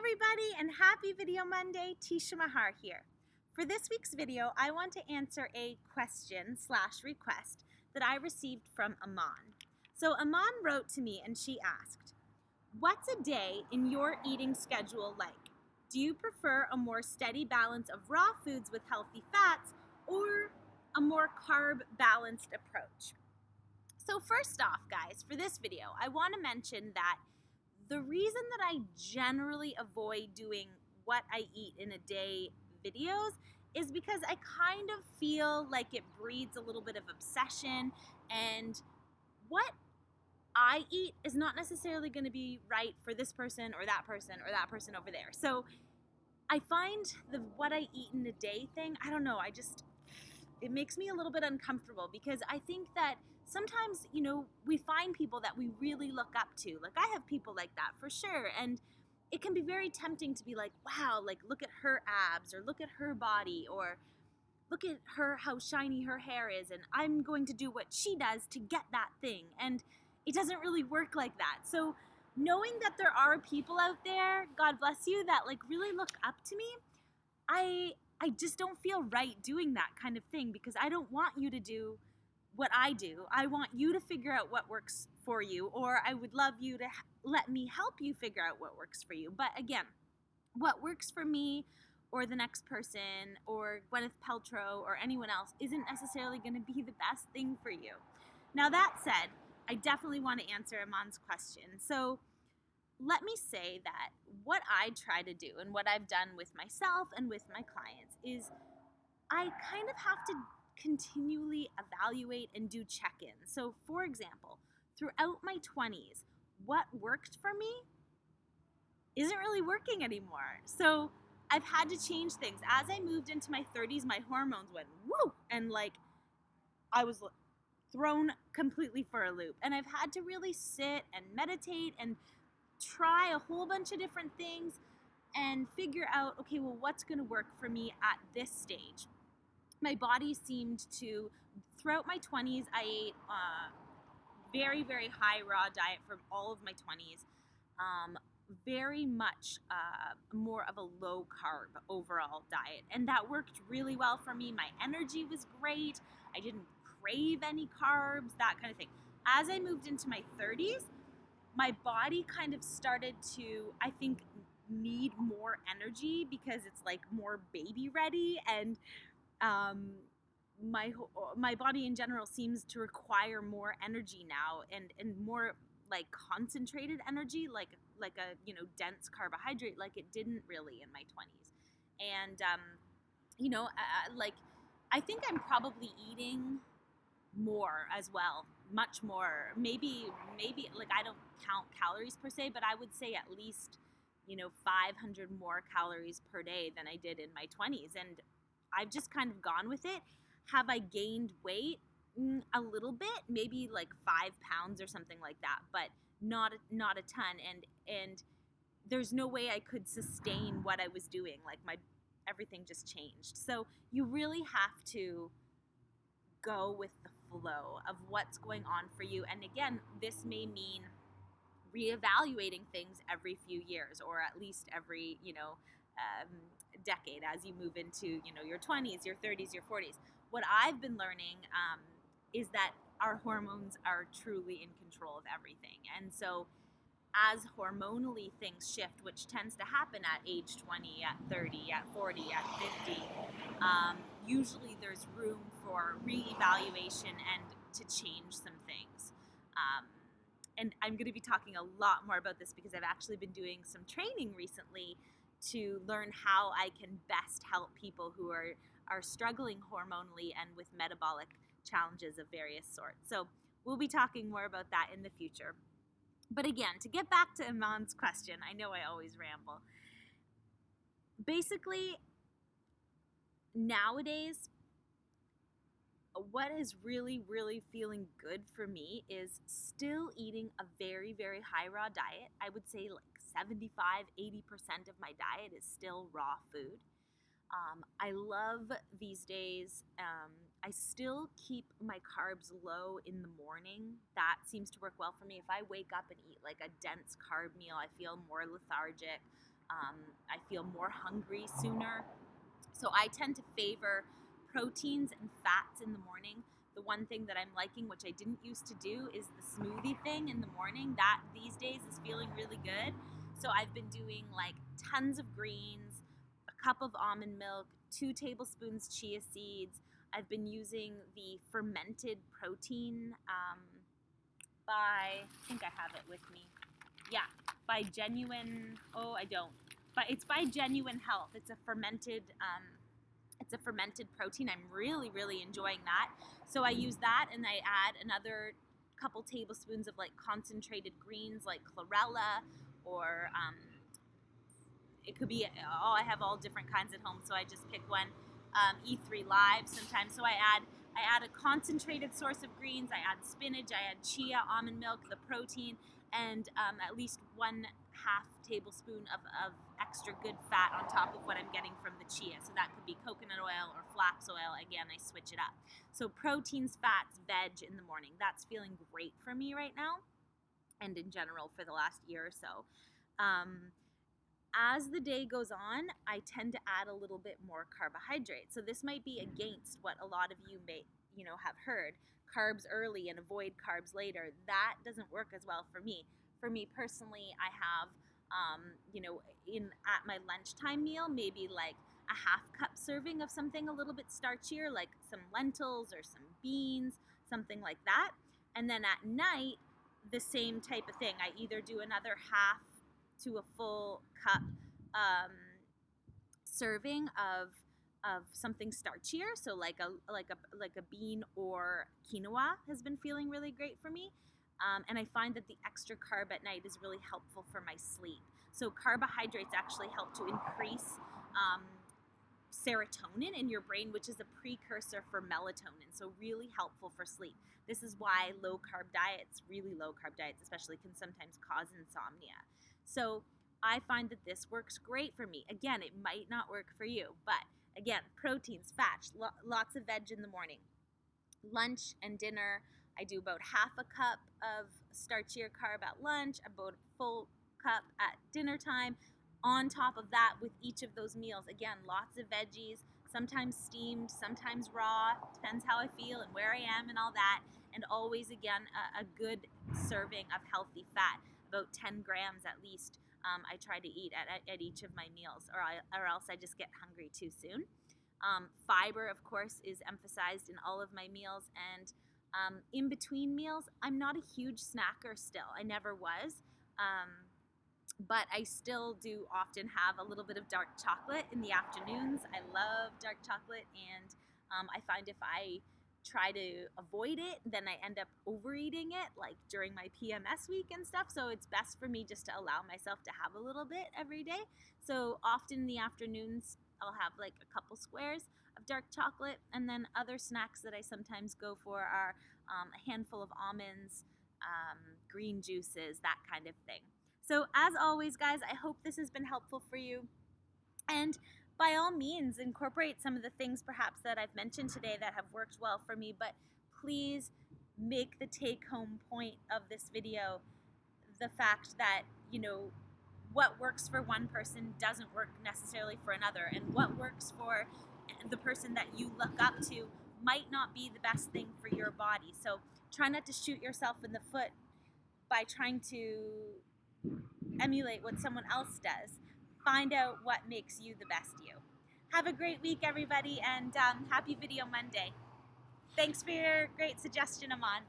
everybody, and happy Video Monday. Teshia here. For this week's video, I want to answer a question/request that I received from Aman. So Aman wrote to me and she asked, "What's a day in your eating schedule like? Do you prefer a more steady balance of raw foods with healthy fats or a more carb-balanced approach?" So first off, guys, for this video, I want to mention that the reason that I generally avoid doing what I eat in a day videos is because I kind of feel like it breeds a little bit of obsession, and what I eat is not necessarily going to be right for this person or that person or that person over there. So I find the what I eat in a day thing, I don't know, it makes me a little bit uncomfortable because I think that sometimes, we find people that we really look up to. Like, I have people like that for sure. And it can be very tempting to be like, wow, like, look at her abs, or look at her body, or look at her, how shiny her hair is. And I'm going to do what she does to get that thing. And it doesn't really work like that. So knowing that there are people out there, God bless you, that like really look up to me, I just don't feel right doing that kind of thing, because I don't want you to do what I do. I want you to figure out what works for you, or I would love you to let me help you figure out what works for you. But again, what works for me or the next person or Gwyneth Paltrow or anyone else isn't necessarily going to be the best thing for you. Now, that said, I definitely want to answer Aman's question. So let me say that what I try to do and what I've done with myself and with my clients is I kind of have to continually evaluate and do check-ins. So for example, throughout my 20s, what worked for me isn't really working anymore. So I've had to change things. As I moved into my 30s, my hormones went woo, and like I was thrown completely for a loop. And I've had to really sit and meditate and try a whole bunch of different things and figure out, okay, well, what's going to work for me at this stage. My body seemed to, throughout my 20s, I ate very, very high raw diet for all of my 20s. Very much more of a low carb overall diet. And that worked really well for me. My energy was great. I didn't crave any carbs, that kind of thing. As I moved into my 30s, my body kind of started to, I think, need more energy because it's like more baby ready, and my body in general seems to require more energy now, and more like concentrated energy, like a dense carbohydrate, like it didn't really in my 20s. And like I think I'm probably eating more as well, much more. Maybe like I don't count calories per se, but I would say at least 500 more calories per day than I did in my 20s, and I've just kind of gone with it. Have I gained weight? A little bit, maybe like 5 pounds or something like that, but not a ton. And there's no way I could sustain what I was doing. Like everything just changed. So you really have to go with the flow of what's going on for you. And again, this may mean reevaluating things every few years, or at least every decade, as you move into your 20s, your 30s, your 40s. What I've been learning is that our hormones are truly in control of everything. And so as hormonally things shift, which tends to happen at age 20, at 30, at 40, at 50, usually there's room for reevaluation and to change some things. And I'm going to be talking a lot more about this because I've actually been doing some training recently to learn how I can best help people who are struggling hormonally and with metabolic challenges of various sorts. So we'll be talking more about that in the future. But again, to get back to Aman's question, I know I always ramble. Basically, nowadays, what is really, really feeling good for me is still eating a very, very high raw diet. I would say like 75-80% of my diet is still raw food. I love these days, I still keep my carbs low in the morning. That seems to work well for me. If I wake up and eat like a dense carb meal, I feel more lethargic. I feel more hungry sooner. So I tend to favor proteins and fats in the morning. The one thing that I'm liking, which I didn't used to do, is the smoothie thing in the morning. That these days is feeling really good. So I've been doing like tons of greens, a cup of almond milk, 2 tablespoons chia seeds. I've been using the fermented protein by, I think I have it with me. Yeah, by Genuine, oh, I don't. But it's by Genuine Health. It's a fermented protein. I'm really, really enjoying that. So I use that, and I add another couple tablespoons of like concentrated greens like chlorella, or it could be, oh, I have all different kinds at home, so I just pick one. E3 Live sometimes. So I add a concentrated source of greens. I add spinach. I add chia, almond milk, the protein, and at least 1/2 tablespoon of extra good fat on top of what I'm getting from the chia. So that could be coconut oil or flax oil. Again, I switch it up. So proteins, fats, veg in the morning. That's feeling great for me right now, and in general for the last year or so. As the day goes on, I tend to add a little bit more carbohydrate. So this might be against what a lot of you may, have heard. Carbs early and avoid carbs later. That doesn't work as well for me. For me personally, I have, at my lunchtime meal, maybe like a 1/2 cup serving of something a little bit starchier, like some lentils or some beans, something like that. And then at night, the same type of thing. I either do another 1/2 to a full cup serving of something starchier, so like a bean or quinoa has been feeling really great for me. And I find that the extra carb at night is really helpful for my sleep. So carbohydrates actually help to increase serotonin in your brain, which is a precursor for melatonin, so really helpful for sleep. This is why really low carb diets especially, can sometimes cause insomnia. So I find that this works great for me. Again, it might not work for you, but again, proteins, fats, lots of veg in the morning. Lunch and dinner, I do about 1/2 cup of starchier carb at lunch, about a full cup at dinner time. On top of that, with each of those meals, again, lots of veggies, sometimes steamed, sometimes raw, depends how I feel and where I am and all that. And always, again, a good serving of healthy fat, about 10 grams at least. I try to eat at each of my meals, or else I just get hungry too soon. Fiber, of course, is emphasized in all of my meals. And in between meals, I'm not a huge snacker still. I never was. But I still do often have a little bit of dark chocolate in the afternoons. I love dark chocolate, and I find if I try to avoid it, then I end up overeating it, like during my PMS week and stuff. So it's best for me just to allow myself to have a little bit every day. So often in the afternoons, I'll have like a couple squares of dark chocolate, and then other snacks that I sometimes go for are a handful of almonds, green juices, that kind of thing. So as always, guys, I hope this has been helpful for you. And by all means, incorporate some of the things perhaps that I've mentioned today that have worked well for me, but please make the take-home point of this video the fact that, what works for one person doesn't work necessarily for another, and what works for the person that you look up to might not be the best thing for your body. So try not to shoot yourself in the foot by trying to emulate what someone else does. Find out what makes you the best you. Have a great week, everybody, and happy Video Monday. Thanks for your great suggestion, Aman.